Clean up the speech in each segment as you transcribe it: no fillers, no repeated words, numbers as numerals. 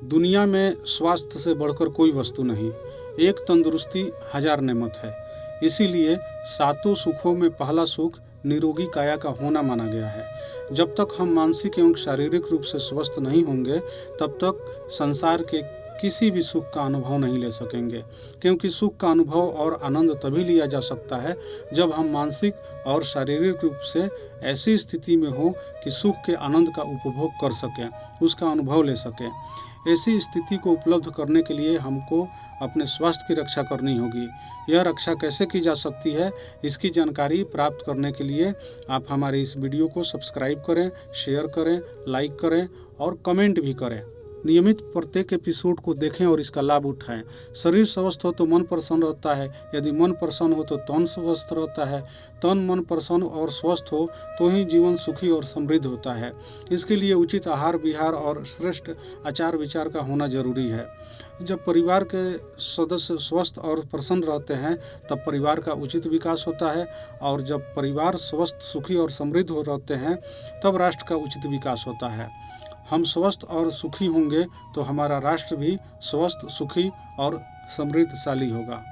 दुनिया में स्वास्थ्य से बढ़कर कोई वस्तु नहीं। एक तंदुरुस्ती हजार नेमत है। इसीलिए सातों सुखों में पहला सुख निरोगी काया का होना माना गया है। जब तक हम मानसिक एवं शारीरिक रूप से स्वस्थ नहीं होंगे तब तक संसार के किसी भी सुख का अनुभव नहीं ले सकेंगे, क्योंकि सुख का अनुभव और आनंद तभी लिया जा सकता है जब हम मानसिक और शारीरिक रूप से ऐसी स्थिति में हो कि सुख के आनंद का उपभोग कर सकें, उसका अनुभव ले सकें। ऐसी स्थिति को उपलब्ध करने के लिए हमको अपने स्वास्थ्य की रक्षा करनी होगी। यह रक्षा कैसे की जा सकती है, इसकी जानकारी प्राप्त करने के लिए आप हमारे इस वीडियो को सब्सक्राइब करें, शेयर करें, लाइक करें और कमेंट भी करें। नियमित प्रत्येक एपिसोड को देखें और इसका लाभ उठाएं। शरीर स्वस्थ हो तो मन प्रसन्न रहता है, यदि मन प्रसन्न हो तो तन स्वस्थ रहता है, तन मन प्रसन्न और स्वस्थ हो तो ही जीवन सुखी और समृद्ध होता है। इसके लिए उचित आहार विहार और श्रेष्ठ आचार विचार का होना जरूरी है। जब परिवार के सदस्य स्वस्थ और प्रसन्न रहते हैं तब परिवार का उचित विकास होता है, और जब परिवार स्वस्थ, सुखी और समृद्ध हो रहते हैं तब राष्ट्र का उचित विकास होता है। हम स्वस्थ और सुखी होंगे तो हमारा राष्ट्र भी स्वस्थ, सुखी और समृद्धशाली होगा।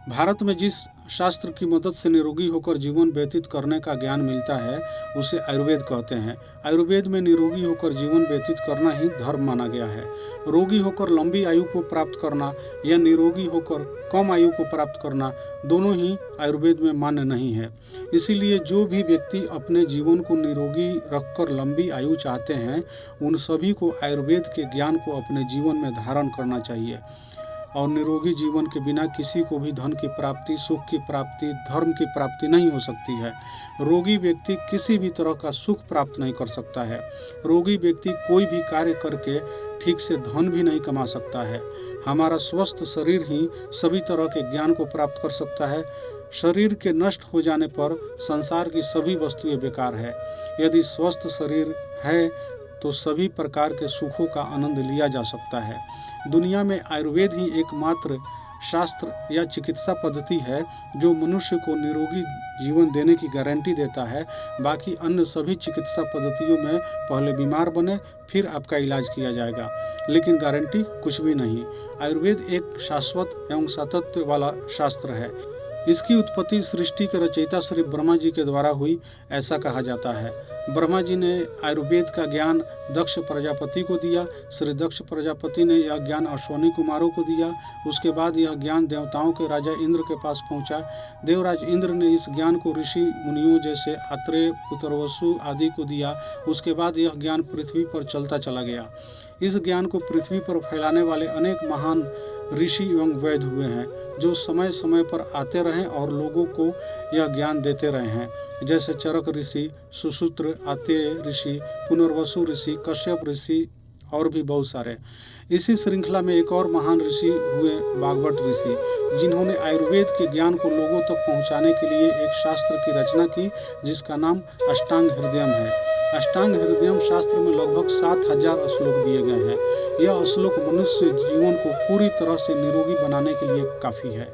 भारत में जिस शास्त्र की मदद से निरोगी होकर जीवन व्यतीत करने का ज्ञान मिलता है उसे आयुर्वेद कहते हैं। आयुर्वेद में निरोगी होकर जीवन व्यतीत करना ही धर्म माना गया है। रोगी होकर लंबी आयु को प्राप्त करना या निरोगी होकर कम आयु को प्राप्त करना दोनों ही आयुर्वेद में मान्य नहीं है। इसीलिए जो भी व्यक्ति अपने जीवन को निरोगी रखकर लंबी आयु चाहते हैं उन सभी को आयुर्वेद के ज्ञान को अपने जीवन में धारण करना चाहिए। और निरोगी जीवन के बिना किसी को भी धन की प्राप्ति, सुख की प्राप्ति, धर्म की प्राप्ति नहीं हो सकती है। रोगी व्यक्ति किसी भी तरह का सुख प्राप्त नहीं कर सकता है। रोगी व्यक्ति कोई भी कार्य करके ठीक से धन भी नहीं कमा सकता है। हमारा स्वस्थ शरीर ही सभी तरह के ज्ञान को प्राप्त कर सकता है। शरीर के नष्ट हो जाने पर संसार की सभी वस्तुएं बेकार है। यदि स्वस्थ शरीर है तो सभी प्रकार के सुखों का आनंद लिया जा सकता है। दुनिया में आयुर्वेद ही एकमात्र शास्त्र या चिकित्सा पद्धति है जो मनुष्य को निरोगी जीवन देने की गारंटी देता है। बाकी अन्य सभी चिकित्सा पद्धतियों में पहले बीमार बने फिर आपका इलाज किया जाएगा, लेकिन गारंटी कुछ भी नहीं। आयुर्वेद एक शाश्वत एवं सातत्य वाला शास्त्र है। इसकी उत्पत्ति सृष्टि के रचयिता श्री ब्रह्मा जी के द्वारा हुई, ऐसा कहा जाता है। ब्रह्मा जी ने आयुर्वेद का ज्ञान दक्ष प्रजापति को दिया। श्री दक्ष प्रजापति ने यह ज्ञान अश्वनी कुमारों को दिया। उसके बाद यह ज्ञान देवताओं के राजा इंद्र के पास पहुंचा। देवराज इंद्र ने इस ज्ञान को ऋषि मुनियों जैसे अत्रेय, पुत्रवसु आदि को दिया। उसके बाद यह ज्ञान पृथ्वी पर चलता चला गया। इस ज्ञान को पृथ्वी पर फैलाने वाले अनेक महान ऋषि एवं वैद्य हुए हैं जो समय समय पर आते रहे और लोगों को यह ज्ञान देते रहे हैं, जैसे चरक ऋषि, सुश्रुत, आतेय ऋषि, पुनर्वसु ऋषि, कश्यप ऋषि और भी बहुत सारे। इसी श्रृंखला में एक और महान ऋषि हुए वाग्भट ऋषि, जिन्होंने आयुर्वेद के ज्ञान को लोगों तक पहुंचाने के लिए एक शास्त्र की रचना की जिसका नाम अष्टांग हृदयम है। अष्टांग हृदयम शास्त्र में लगभग 7000 श्लोक दिए गए हैं। यह श्लोक मनुष्य जीवन को पूरी तरह से निरोगी बनाने के लिए काफ़ी है।